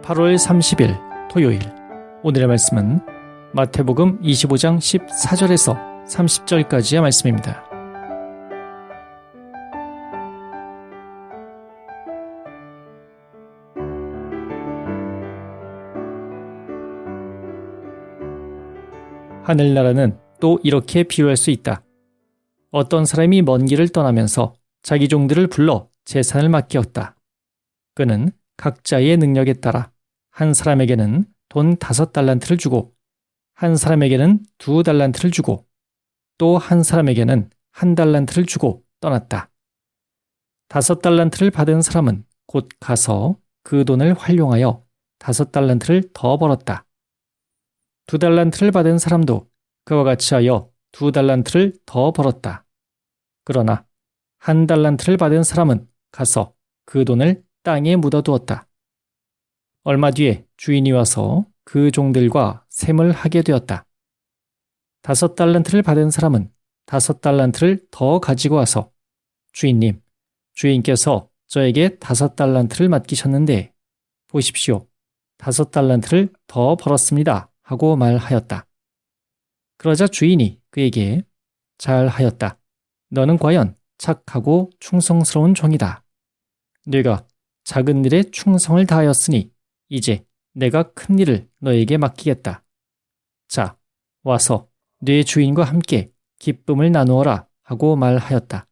8월 30일 토요일, 오늘의 말씀은 마태복음 25장 14절에서 30절까지의 말씀입니다. 하늘나라는 또 이렇게 비유할 수 있다. 어떤 사람이 먼 길을 떠나면서 자기 종들을 불러 재산을 맡겼다. 그는 각자의 능력에 따라 한 사람에게는 돈 5달란트를 주고, 한 사람에게는 2달란트를 주고, 또 한 사람에게는 1달란트를 주고 떠났다. 5달란트를 받은 사람은 곧 가서 그 돈을 활용하여 5달란트를 더 벌었다. 2달란트를 받은 사람도 그와 같이 하여 2달란트를 더 벌었다. 그러나 1달란트를 받은 사람은 가서 그 돈을 땅에 묻어두었다. 얼마 뒤에 주인이 와서 그 종들과 셈을 하게 되었다. 5달란트를 받은 사람은 5달란트를 더 가지고 와서 주인님, 주인께서 저에게 5달란트를 맡기셨는데 보십시오, 5달란트를 더 벌었습니다 하고 말하였다. 그러자 주인이 그에게 잘하였다. 너는 과연 착하고 충성스러운 종이다. 네가 작은 일에 충성을 다하였으니 이제 내가 큰 일을 너에게 맡기겠다. 자, 와서 네 주인과 함께 기쁨을 나누어라 하고 말하였다.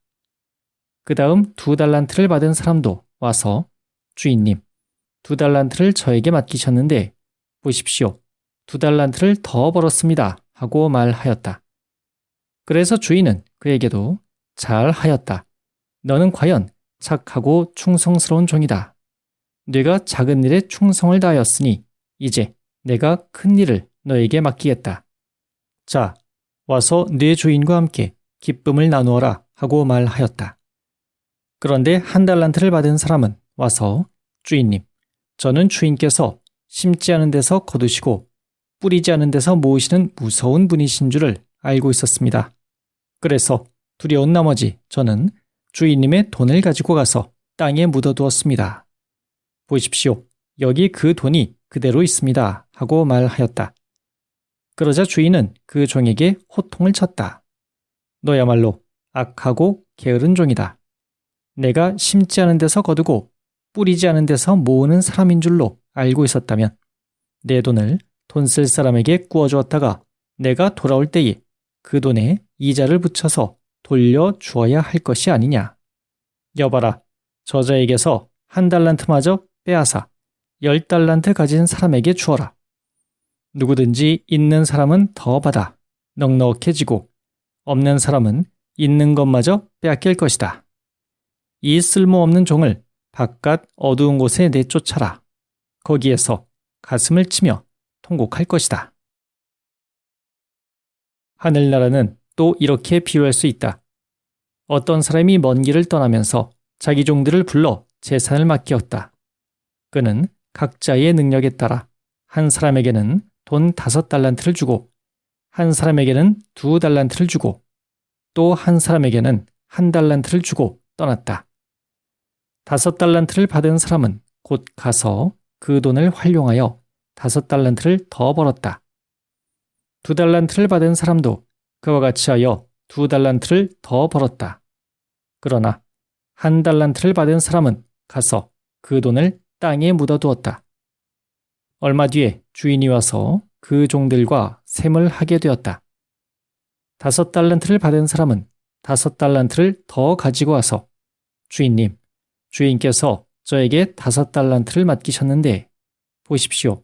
그 다음 2달란트를 받은 사람도 와서 주인님, 2달란트를 저에게 맡기셨는데 보십시오, 2달란트를 더 벌었습니다 하고 말하였다. 그래서 주인은 그에게도 잘하였다. 너는 과연 착하고 충성스러운 종이다. 네가 작은 일에 충성을 다하였으니 이제 내가 큰 일을 너에게 맡기겠다. 자, 와서 네 주인과 함께 기쁨을 나누어라 하고 말하였다. 그런데 1달란트를 받은 사람은 와서 주인님, 저는 주인께서 심지 않은 데서 거두시고 뿌리지 않은 데서 모으시는 무서운 분이신 줄을 알고 있었습니다. 그래서 두려운 나머지 저는 주인님의 돈을 가지고 가서 땅에 묻어두었습니다. 보십시오, 여기 그 돈이 그대로 있습니다 하고 말하였다. 그러자 주인은 그 종에게 호통을 쳤다. 너야말로 악하고 게으른 종이다. 내가 심지 않은 데서 거두고 뿌리지 않은 데서 모으는 사람인 줄로 알고 있었다면 내 돈을 돈 쓸 사람에게 구워주었다가 내가 돌아올 때에 그 돈에 이자를 붙여서 돌려주어야 할 것이 아니냐. 여봐라, 저자에게서 1달란트마저 빼앗아 10달란트 가진 사람에게 주어라. 누구든지 있는 사람은 더 받아 넉넉해지고 없는 사람은 있는 것마저 빼앗길 것이다. 이 쓸모없는 종을 바깥 어두운 곳에 내쫓아라. 거기에서 가슴을 치며 통곡할 것이다. 하늘나라는 또 이렇게 비유할 수 있다. 어떤 사람이 먼 길을 떠나면서 자기 종들을 불러 재산을 맡겼다. 그는 각자의 능력에 따라 한 사람에게는 돈 5달란트를 주고, 한 사람에게는 2달란트를 주고, 또 한 사람에게는 1달란트를 주고 떠났다. 5달란트를 받은 사람은 곧 가서 그 돈을 활용하여 5달란트를 더 벌었다. 2달란트를 받은 사람도 그와 같이 하여 2달란트를 더 벌었다. 그러나 1달란트를 받은 사람은 가서 그 돈을 땅에 묻어두었다. 얼마 뒤에 주인이 와서 그 종들과 셈을 하게 되었다. 5달란트를 받은 사람은 5달란트를 더 가지고 와서 주인님, 주인께서 저에게 5달란트를 맡기셨는데 보십시오,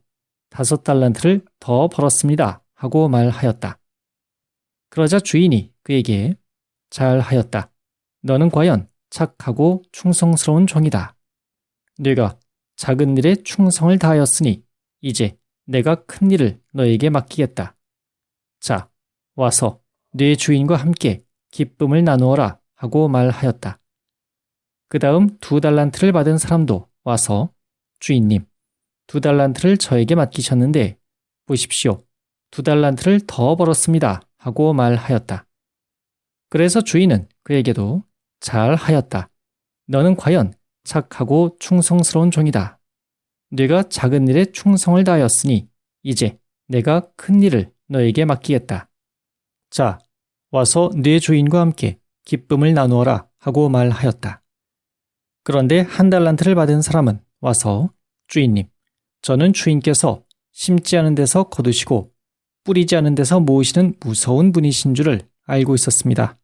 5달란트를 더 벌었습니다 하고 말하였다. 그러자 주인이 그에게 잘하였다. 너는 과연 착하고 충성스러운 종이다. 네가 작은 일에 충성을 다하였으니 이제 내가 큰 일을 너에게 맡기겠다. 자, 와서 네 주인과 함께 기쁨을 나누어라 하고 말하였다. 그 다음 2달란트를 받은 사람도 와서 주인님, 2달란트를 저에게 맡기셨는데 보십시오, 2달란트를 더 벌었습니다 하고 말하였다. 그래서 주인은 그에게도 잘하였다. 너는 과연 착하고 충성스러운 종이다. 뇌가 작은 일에 충성을 다하였으니 이제 내가 큰 일을 너에게 맡기겠다. 자, 와서 뇌 주인과 함께 기쁨을 나누어라 하고 말하였다. 그런데 1달란트를 받은 사람은 와서 주인님, 저는 주인께서 심지 않은 데서 거두시고 뿌리지 않은 데서 모으시는 무서운 분이신 줄을 알고 있었습니다.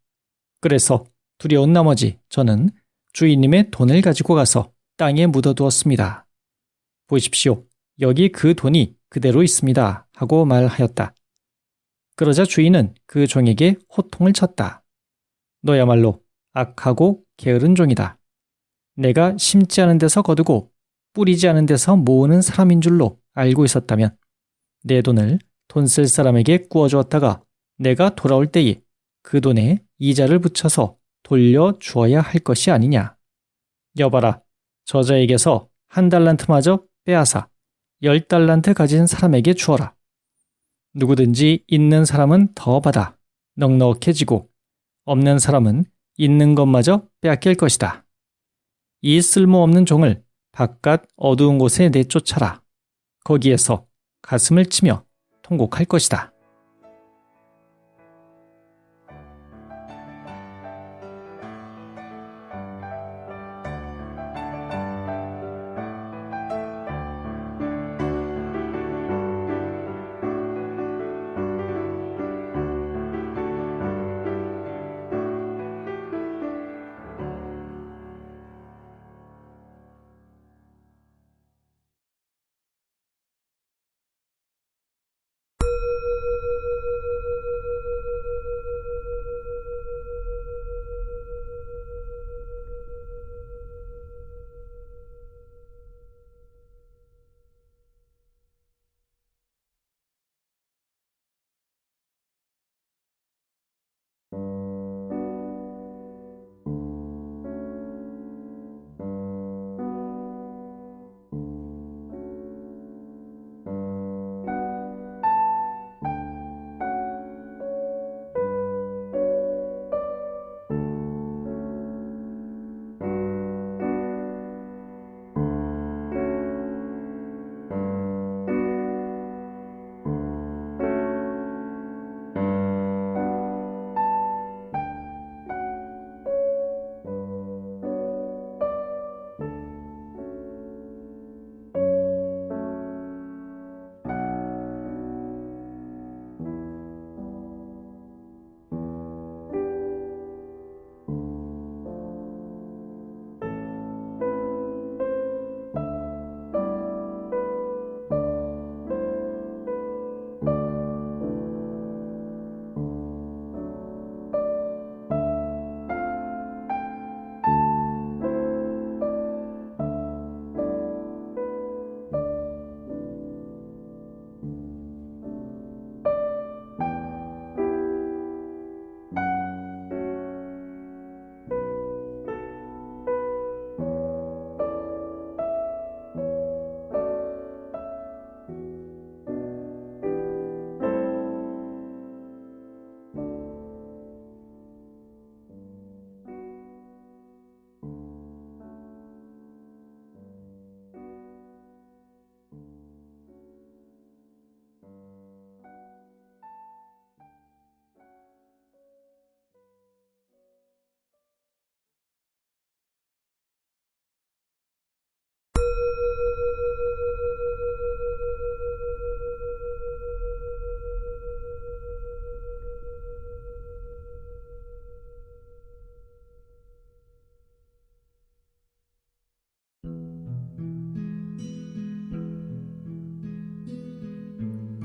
그래서 두려운 나머지 저는 주인님의 돈을 가지고 가서 땅에 묻어두었습니다. 보십시오. 여기 그 돈이 그대로 있습니다. 하고 말하였다. 그러자 주인은 그 종에게 호통을 쳤다. 너야말로 악하고 게으른 종이다. 내가 심지 않은 데서 거두고 뿌리지 않은 데서 모으는 사람인 줄로 알고 있었다면 내 돈을 돈 쓸 사람에게 구워주었다가 내가 돌아올 때에 그 돈에 이자를 붙여서 돌려주어야 할 것이 아니냐. 여봐라, 저자에게서 1달란트마저 빼앗아 10달란트 가진 사람에게 주어라. 누구든지 있는 사람은 더 받아 넉넉해지고 없는 사람은 있는 것마저 빼앗길 것이다. 이 쓸모없는 종을 바깥 어두운 곳에 내쫓아라. 거기에서 가슴을 치며 통곡할 것이다.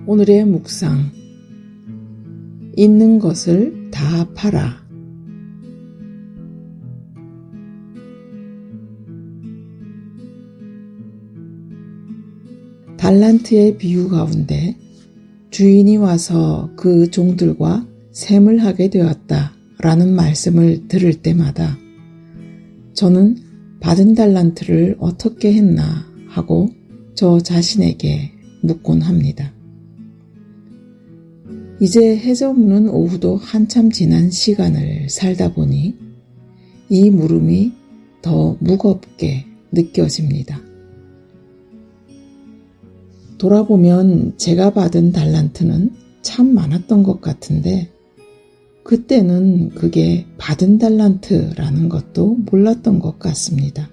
오늘의 묵상. 있는 것을 다 팔아. 달란트의 비유 가운데 주인이 와서 그 종들과 셈을 하게 되었다 라는 말씀을 들을 때마다 저는 받은 달란트를 어떻게 했나 하고 저 자신에게 묻곤 합니다. 이제 해저무는 오후도 한참 지난 시간을 살다 보니 이 물음이 더 무겁게 느껴집니다. 돌아보면 제가 받은 달란트는 참 많았던 것 같은데 그때는 그게 받은 달란트라는 것도 몰랐던 것 같습니다.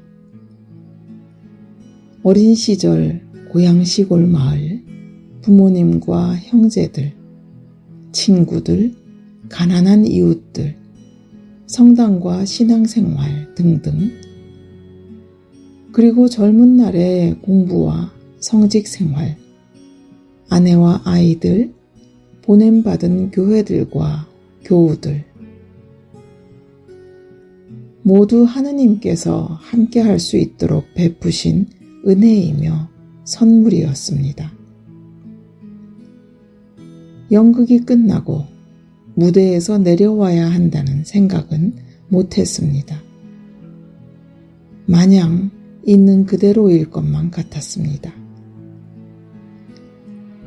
어린 시절 고향 시골 마을, 부모님과 형제들, 친구들, 가난한 이웃들, 성당과 신앙생활 등등, 그리고 젊은 날의 공부와 성직생활, 아내와 아이들, 보냄받은 교회들과 교우들, 모두 하느님께서 함께 할 수 있도록 베푸신 은혜이며 선물이었습니다. 연극이 끝나고 무대에서 내려와야 한다는 생각은 못했습니다. 마냥 있는 그대로일 것만 같았습니다.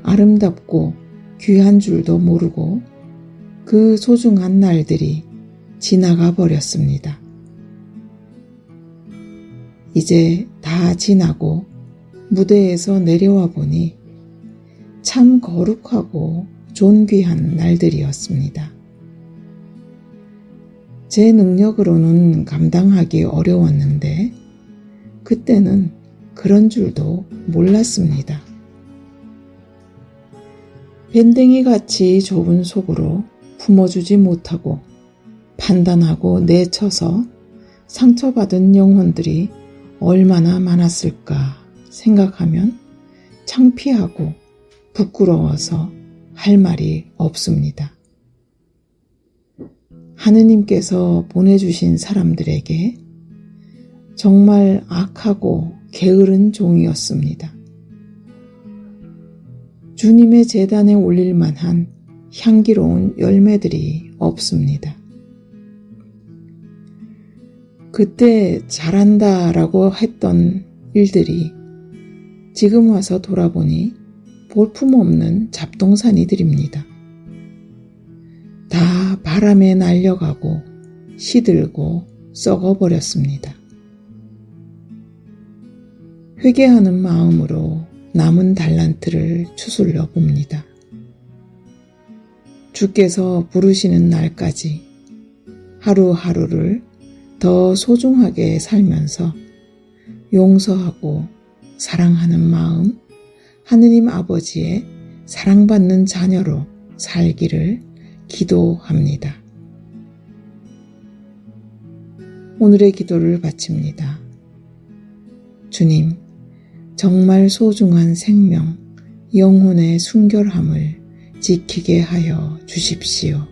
아름답고 귀한 줄도 모르고 그 소중한 날들이 지나가 버렸습니다. 이제 다 지나고 무대에서 내려와 보니 참 거룩하고 존귀한 날들이었습니다. 제 능력으로는 감당하기 어려웠는데 그때는 그런 줄도 몰랐습니다. 밴댕이같이 좁은 속으로 품어주지 못하고 판단하고 내쳐서 상처받은 영혼들이 얼마나 많았을까 생각하면 창피하고 부끄러워서 할 말이 없습니다. 하느님께서 보내주신 사람들에게 정말 악하고 게으른 종이었습니다. 주님의 제단에 올릴 만한 향기로운 열매들이 없습니다. 그때 잘한다라고 했던 일들이 지금 와서 돌아보니 볼품없는 잡동사니들입니다. 다 바람에 날려가고 시들고 썩어버렸습니다. 회개하는 마음으로 남은 달란트를 추슬러 봅니다. 주께서 부르시는 날까지 하루하루를 더 소중하게 살면서 용서하고 사랑하는 마음, 하느님 아버지의 사랑받는 자녀로 살기를 기도합니다. 오늘의 기도를 바칩니다. 주님, 정말 소중한 생명, 영혼의 순결함을 지키게 하여 주십시오.